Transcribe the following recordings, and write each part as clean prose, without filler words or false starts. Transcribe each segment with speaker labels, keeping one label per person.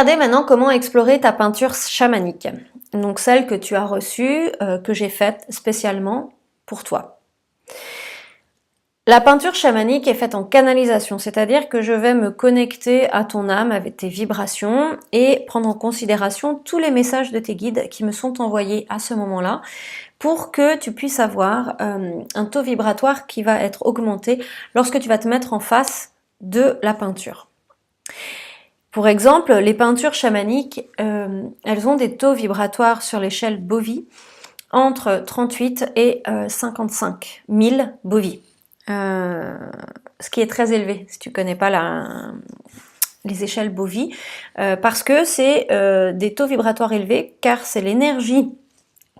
Speaker 1: regarder maintenant comment explorer ta peinture chamanique. Donc celle que tu as reçue, que j'ai faite spécialement pour toi. La peinture chamanique est faite en canalisation, c'est-à-dire que je vais me connecter à ton âme avec tes vibrations et prendre en considération tous les messages de tes guides qui me sont envoyés à ce moment-là pour que tu puisses avoir un taux vibratoire qui va être augmenté lorsque tu vas te mettre en face de la peinture. Pour exemple, les peintures chamaniques, elles ont des taux vibratoires sur l'échelle Bovi entre 38 et 55 000 Bovi. Ce qui est très élevé si tu connais pas les échelles Bovi, parce que c'est des taux vibratoires élevés, car c'est l'énergie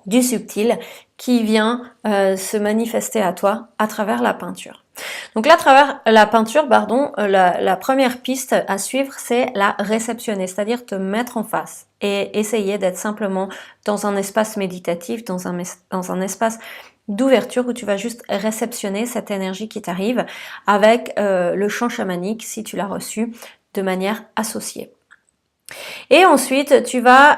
Speaker 1: du subtil qui vient se manifester à toi à travers la peinture. Donc là, à travers la peinture, la première piste à suivre, c'est la réceptionner, c'est-à-dire te mettre en face et essayer d'être simplement dans un espace méditatif, dans un espace d'ouverture où tu vas juste réceptionner cette énergie qui t'arrive avec le chant chamanique si tu l'as reçu de manière associée. Et ensuite, tu vas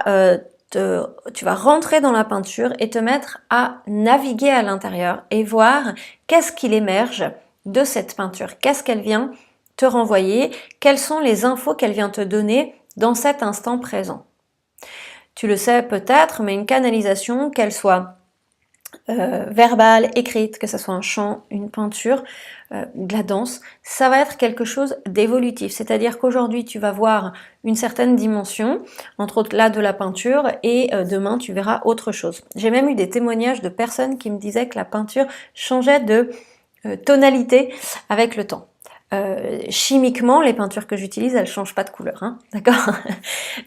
Speaker 1: rentrer dans la peinture et te mettre à naviguer à l'intérieur et voir qu'est-ce qu'il émerge de cette peinture, qu'est-ce qu'elle vient te renvoyer, quelles sont les infos qu'elle vient te donner dans cet instant présent. Tu le sais peut-être, mais une canalisation, qu'elle soit verbale, écrite, que ce soit un chant, une peinture, de la danse, ça va être quelque chose d'évolutif. C'est-à-dire qu'aujourd'hui, tu vas voir une certaine dimension, entre autres là de la peinture, et demain, tu verras autre chose. J'ai même eu des témoignages de personnes qui me disaient que la peinture changeait de tonalité avec le temps. Chimiquement, les peintures que j'utilise, elles changent pas de couleur, hein, d'accord?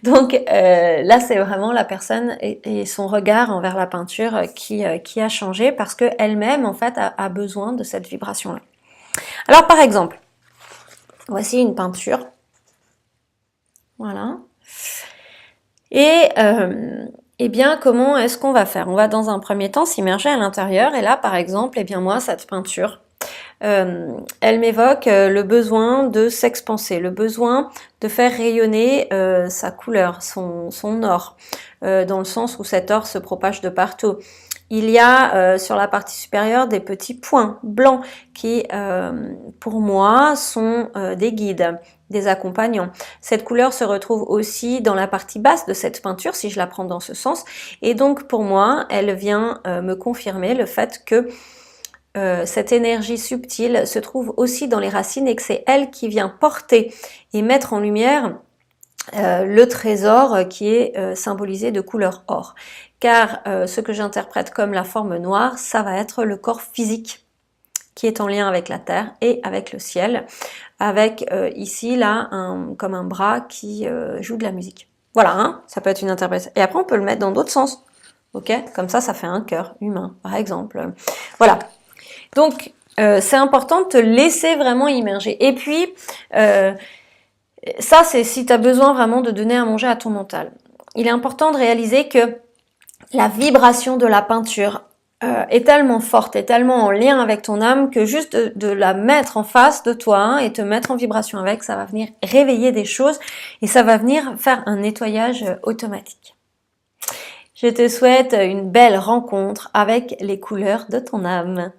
Speaker 1: Donc là, c'est vraiment la personne et son regard envers la peinture qui a changé parce que elle-même, en fait, a besoin de cette vibration-là. Alors, par exemple, voici une peinture. Voilà. Et eh bien, comment est-ce qu'on va faire? On va dans un premier temps s'immerger à l'intérieur. Et là, par exemple, eh bien moi, cette peinture, elle m'évoque le besoin de s'expanser, le besoin de faire rayonner sa couleur, son or, dans le sens où cet or se propage de partout. Il y a sur la partie supérieure des petits points blancs qui, pour moi, sont des guides, des accompagnants. Cette couleur se retrouve aussi dans la partie basse de cette peinture, si je la prends dans ce sens. Et donc, pour moi, elle vient me confirmer le fait que cette énergie subtile se trouve aussi dans les racines et que c'est elle qui vient porter et mettre en lumière le trésor qui est symbolisé de couleur or. Car ce que j'interprète comme la forme noire, ça va être le corps physique qui est en lien avec la terre et avec le ciel, avec ici là comme un bras qui joue de la musique. Voilà, hein, ça peut être une interprétation. Et après on peut le mettre dans d'autres sens, ok? Comme ça fait un cœur humain, par exemple. Voilà. Donc, c'est important de te laisser vraiment immerger. Et puis, ça, c'est si tu as besoin vraiment de donner à manger à ton mental. Il est important de réaliser que la vibration de la peinture est tellement forte, est tellement en lien avec ton âme que juste de la mettre en face de toi hein, et te mettre en vibration avec, ça va venir réveiller des choses et ça va venir faire un nettoyage automatique. Je te souhaite une belle rencontre avec les couleurs de ton âme.